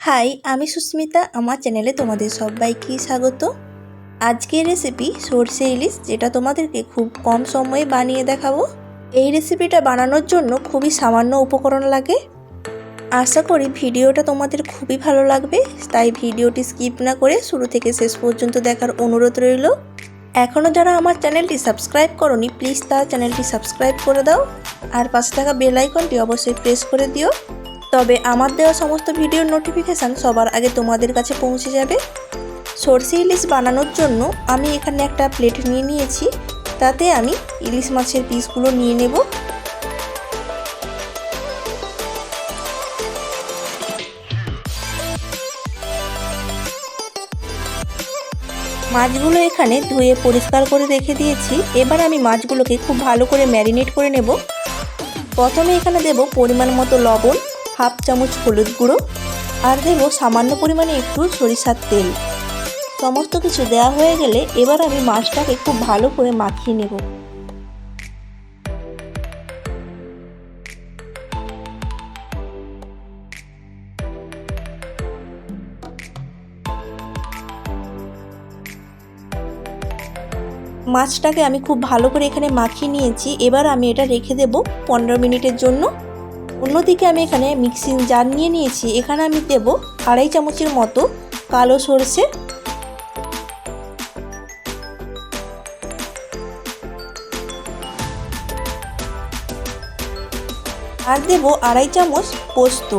High, আমি সুস্মিতা। আমার চ্যানেলে তোমাদের সবাইকে স্বাগত। আজকের রেসিপি সরষে ইলিশ, যেটা তোমাদেরকে খুব কম সময়ে বানিয়ে দেখাবো। এই রেসিপিটা বানানোর জন্য খুবই সামান্য উপকরণ লাগে। আশা করি ভিডিওটা তোমাদের খুবই ভালো লাগবে, তাই ভিডিওটি স্কিপ না করে শুরু থেকে শেষ পর্যন্ত দেখার অনুরোধ রইল। এখনও যারা আমার চ্যানেলটি সাবস্ক্রাইব করোনি, প্লিজ তার চ্যানেলটি সাবস্ক্রাইব করে দাও, আর পাশে থাকা বেল আইকনটি অবশ্যই প্রেস করে দিও। তবে আমার দেওয়া সমস্ত ভিডিওর নোটিফিকেশান সবার আগে তোমাদের কাছে পৌঁছে যাবে। সরষে ইলিশ বানানোর জন্য আমি এখানে একটা প্লেট নিয়ে নিয়েছি, তাতে আমি ইলিশ মাছের পিসগুলো নিয়ে নেব। মাছগুলো এখানে ধুয়ে পরিষ্কার করে রেখে দিয়েছি। এবার আমি মাছগুলোকে খুব ভালো করে ম্যারিনেট করে নেব। প্রথমে এখানে দেব পরিমাণ মতো লবণ, হাফ চামচ হলুদ গুঁড়ো, আর দেব সামান্য পরিমাণে একটু সরিষার তেল। সমস্ত কিছু দেওয়া হয়ে গেলে এবার আমি মাছটাকে খুব ভালো করে মাখিয়ে নেব। মাছটাকে আমি খুব ভালো করে এখানে মাখিয়ে নিয়েছি। এবার আমি এটা রেখে দেব 15 মিনিটের জন্য। অন্যদিকে আমি এখানে মিক্সিং জার নিয়ে নিয়েছি। এখানে আমি দেব 2.5 চামচের মতো কালো সরষে, আর দেব 2.5 চামচ পোস্ত,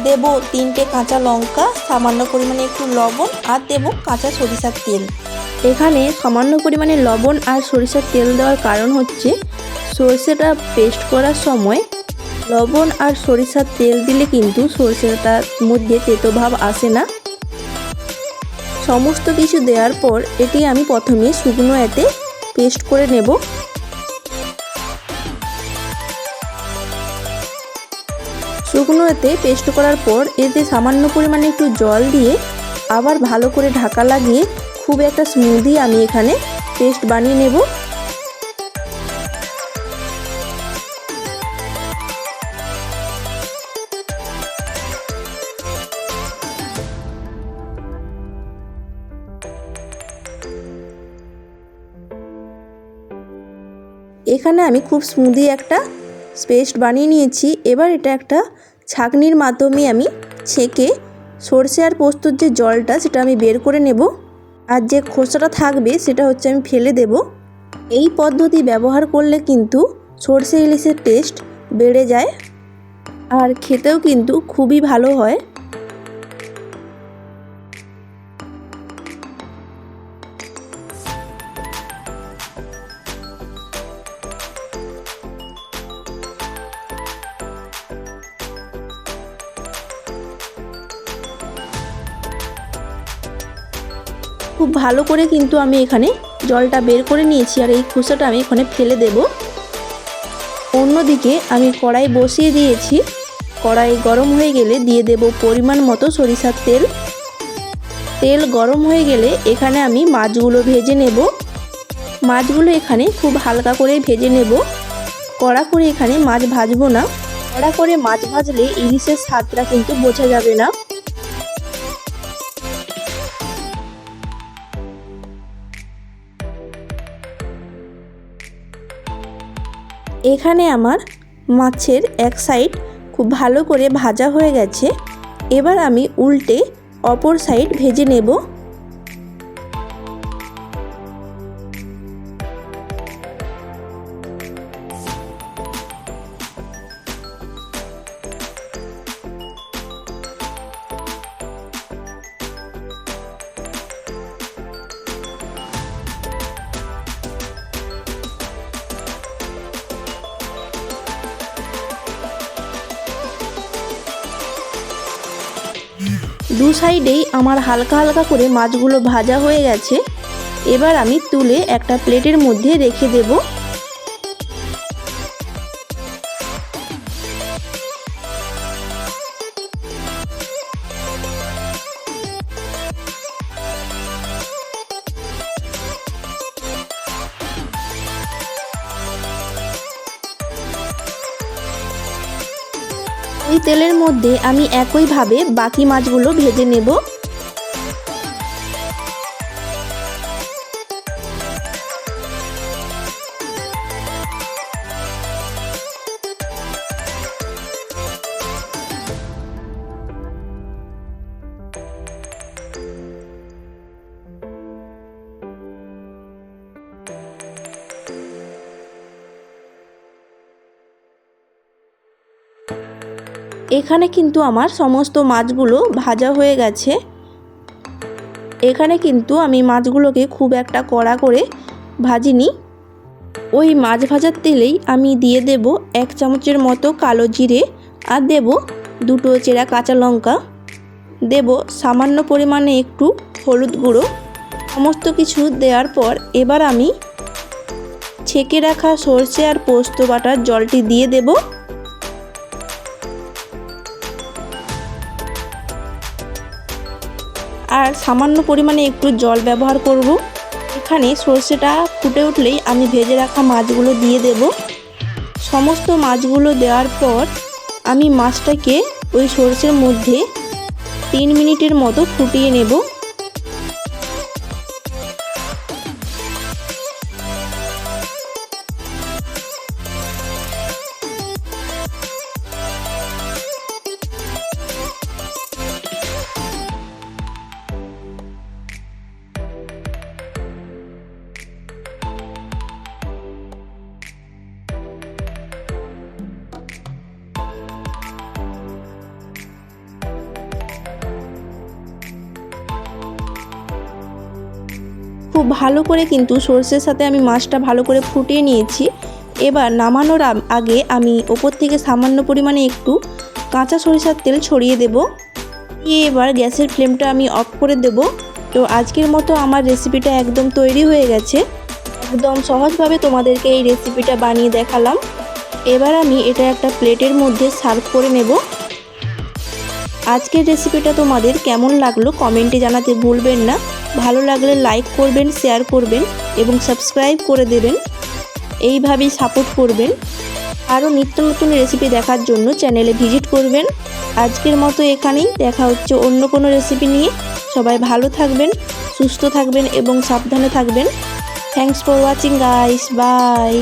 দেব 3টে কাঁচা লঙ্কা, সামান্য পরিমাণে একটু লবণ, আর দেব কাঁচা সরিষার তেল। এখানে সামান্য পরিমাণে লবণ আর সরিষার তেল দেওয়ার কারণ হচ্ছে সরষেটা পেস্ট করার সময় লবণ আর সরিষার তেল দিলে কিন্তু সরষেটার মধ্যে তেতো ভাব আসে না। সমস্ত কিছু দেওয়ার পর এটি আমি প্রথমে শুকনো এতে পেস্ট করে নেব। শুকনো এতে পেস্ট করার পর এতে সামান্য পরিমাণে একটু জল দিয়ে আবার ভালো করে ঢাকা লাগিয়ে খুব একটা স্মুদি আমি এখানে পেস্ট বানিয়ে নেব। এখানে আমি খুব স্মুদি একটা পেস্ট বানিয়ে নিয়েছি। এবার এটা একটা ছাঁকনির মাধ্যমে আমি ছেঁকে সরষে আর পোস্তর যে জলটা সেটা আমি বের করে নেব, আর যে খোসাটা থাকবে সেটা হচ্ছে আমি ফেলে দেব। এই পদ্ধতি ব্যবহার করলে কিন্তু সরষে ইলিশের টেস্ট বেড়ে যায়, আর খেতেও কিন্তু খুবই ভালো হয়। খুব ভালো করে কিন্তু আমি এখানে জলটা বের করে নিয়েছি, আর এই খোসাটা আমি এখানে ফেলে দেব। অন্যদিকে আমি কড়াই বসিয়ে দিয়েছি। কড়াই গরম হয়ে গেলে দিয়ে দেব পরিমাণ মতো সরিষার তেল। তেল গরম হয়ে গেলে এখানে আমি মাছগুলো ভেজে নেব। মাছগুলো এখানে খুব হালকা করে ভেজে নেব। কড়া করে এখানে মাছ ভাজবো না। কড়া করে মাছ ভাজলে ইলিশের স্বাদটা কিন্তু বোঝা যাবে না। এখানে আমার মাছের এক সাইড খুব ভালো করে ভাজা হয়ে গেছে। এবার আমি উল্টে অপর সাইড ভেজে নেব। দু সাইডেই আমার হালকা হালকা করে মাছগুলো ভাজা হয়ে গেছে। এবার আমি তুলে একটা প্লেটের মধ্যে রেখে দেব। ওই তেলের মধ্যে আমি একইভাবে বাকি মাছগুলো ভেজে নেব। এখানে কিন্তু আমার সমস্ত মাছগুলো ভাজা হয়ে গেছে। এখানে কিন্তু আমি মাছগুলোকে খুব একটা কড়া করে ভাজিনি। ওই মাছ ভাজার তেলেই আমি দিয়ে দেব 1 চামচের মতো কালো জিরে, আর দেব 2টো চেরা কাঁচা লঙ্কা, দেব সামান্য পরিমাণে একটু হলুদ গুঁড়ো। সমস্ত কিছু দেওয়ার পর এবার আমি ছেঁকে রাখা সরষে আর পোস্ত বাটার জলটি দিয়ে দেব। আর সামান্য পরিমাণে একটু জল ব্যবহার করব। এখানে সরষেটা ফুটে উঠলেই আমি ভেজে রাখা মাছগুলো দিয়ে দেব। সমস্ত মাছগুলো দেওয়ার পর আমি মাছটাকে ওই সরষের মধ্যে 3 মিনিটের মতো ফুটিয়ে নেব। খুব ভালো করে কিন্তু সরষের সাথে আমি মাছটা ভালো করে ফুটিয়ে নিয়েছি। এবার নামানোর আগে আমি ওপর থেকে সামান্য পরিমাণে একটু কাঁচা সরিষার তেল ছড়িয়ে দেব। এবার গ্যাসের ফ্লেমটা আমি অফ করে দেব। তো আজকের মতো আমার রেসিপিটা একদম তৈরি হয়ে গেছে। একদম সহজভাবে তোমাদেরকে এই রেসিপিটা বানিয়ে দেখালাম। এবার আমি এটা একটা প্লেটের মধ্যে সার্ভ করে নেব। আজকের রেসিপিটা তোমাদের কেমন লাগলো কমেন্টে জানাতে ভুলবেন না। ভালো লাগলে লাইক করবেন, শেয়ার করবেন এবং সাবস্ক্রাইব করে দেবেন। এইভাবেই সাপোর্ট করবেন। আরও নিত্য নতুন রেসিপি দেখার জন্য চ্যানেলে ভিজিট করবেন। আজকের মতো এখানেই, দেখা হচ্ছে অন্য কোনো রেসিপি নিয়ে। সবাই ভালো থাকবেন, সুস্থ থাকবেন এবং সাবধানে থাকবেন। Thanks for watching guys, by.